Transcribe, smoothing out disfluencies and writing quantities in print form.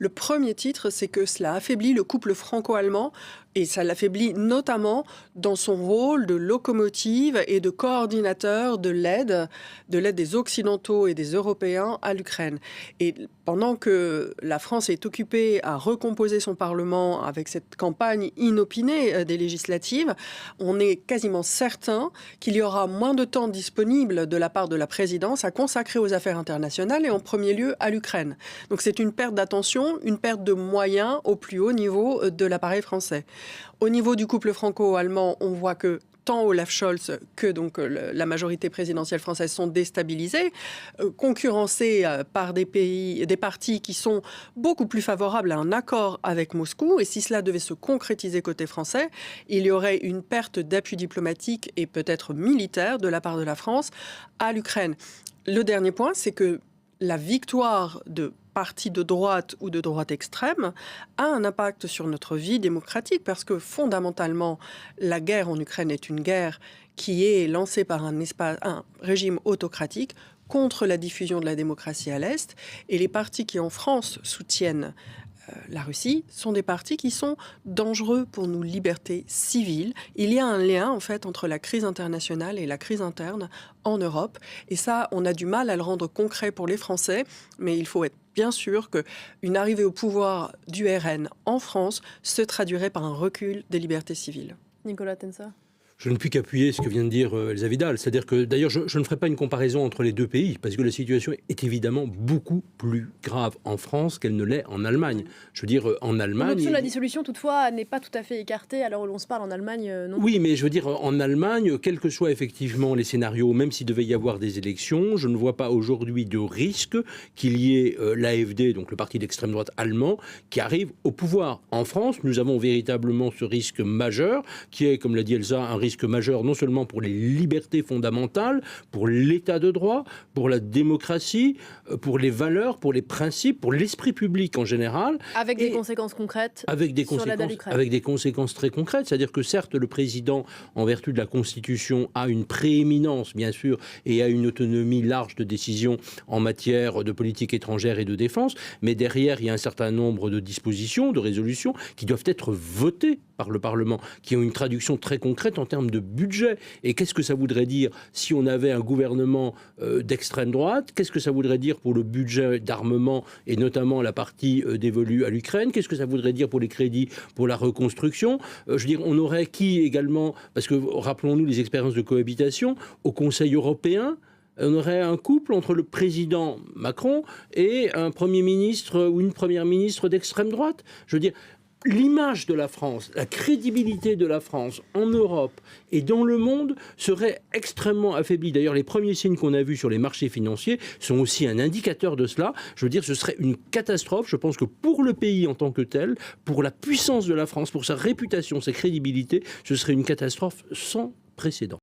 Le premier titre, c'est que cela affaiblit le couple franco-allemand et ça l'affaiblit notamment dans son rôle de locomotive et de coordinateur de l'aide des Occidentaux et des Européens à l'Ukraine. Et pendant que la France est occupée à recomposer son Parlement avec cette campagne inopinée des législatives, on est quasiment certain qu'il y aura moins de temps disponible de la part de la présidence à consacrer aux affaires internationales et en premier lieu à l'Ukraine. Donc c'est une perte d'attention, une perte de moyens au plus haut niveau de l'appareil français. Au niveau du couple franco-allemand, on voit que tant Olaf Scholz que donc la majorité présidentielle française sont déstabilisés, concurrencés par des partis qui sont beaucoup plus favorables à un accord avec Moscou. Et si cela devait se concrétiser côté français, il y aurait une perte d'appui diplomatique et peut-être militaire de la part de la France à l'Ukraine. Le dernier point, c'est que la victoire de partis de droite ou de droite extrême a un impact sur notre vie démocratique parce que fondamentalement, la guerre en Ukraine est une guerre qui est lancée par un régime autocratique contre la diffusion de la démocratie à l'Est. Et les partis qui en France soutiennent la Russie sont des partis qui sont dangereux pour nos libertés civiles. Il y a un lien en fait entre la crise internationale et la crise interne en Europe. Et ça, on a du mal à le rendre concret pour les Français, mais il faut être bien sûr qu'une arrivée au pouvoir du RN en France se traduirait par un recul des libertés civiles. Nicolas Tensa. Je ne puis qu'appuyer ce que vient de dire Elsa Vidal. C'est-à-dire que, d'ailleurs, je ne ferai pas une comparaison entre les deux pays, parce que la situation est évidemment beaucoup plus grave en France qu'elle ne l'est en Allemagne. Je veux dire, en Allemagne... L'option de la dissolution, toutefois, n'est pas tout à fait écartée à l'heure où l'on se parle en Allemagne, non? Oui, mais je veux dire, en Allemagne, quels que soient effectivement les scénarios, même s'il devait y avoir des élections, je ne vois pas aujourd'hui de risque qu'il y ait l'AfD, donc le parti d'extrême droite allemand, qui arrive au pouvoir. En France, nous avons véritablement ce risque majeur, qui est, comme l'a dit Elsa, un risque majeur non seulement pour les libertés fondamentales, pour l'état de droit, pour la démocratie, pour les valeurs, pour les principes, pour l'esprit public en général. Avec des conséquences concrètes sur l'aide à l'Ukraine. Avec des conséquences très concrètes. C'est-à-dire que certes, le président, en vertu de la Constitution, a une prééminence, bien sûr, et a une autonomie large de décision en matière de politique étrangère et de défense, mais derrière, il y a un certain nombre de dispositions, de résolutions qui doivent être votées par le Parlement, qui ont une traduction très concrète en termes de budget. Et qu'est-ce que ça voudrait dire si on avait un gouvernement d'extrême droite? Qu'est-ce que ça voudrait dire pour le budget d'armement et notamment la partie dévolue à l'Ukraine? Qu'est-ce que ça voudrait dire pour les crédits pour la reconstruction? Je veux dire, on aurait qui également, parce que rappelons-nous les expériences de cohabitation, au Conseil européen, on aurait un couple entre le président Macron et un Premier ministre ou une Première ministre d'extrême droite. Je veux dire, l'image de la France, la crédibilité de la France en Europe et dans le monde serait extrêmement affaiblie. D'ailleurs, les premiers signes qu'on a vus sur les marchés financiers sont aussi un indicateur de cela. Je veux dire, ce serait une catastrophe. Je pense que pour le pays en tant que tel, pour la puissance de la France, pour sa réputation, sa crédibilité, ce serait une catastrophe sans précédent.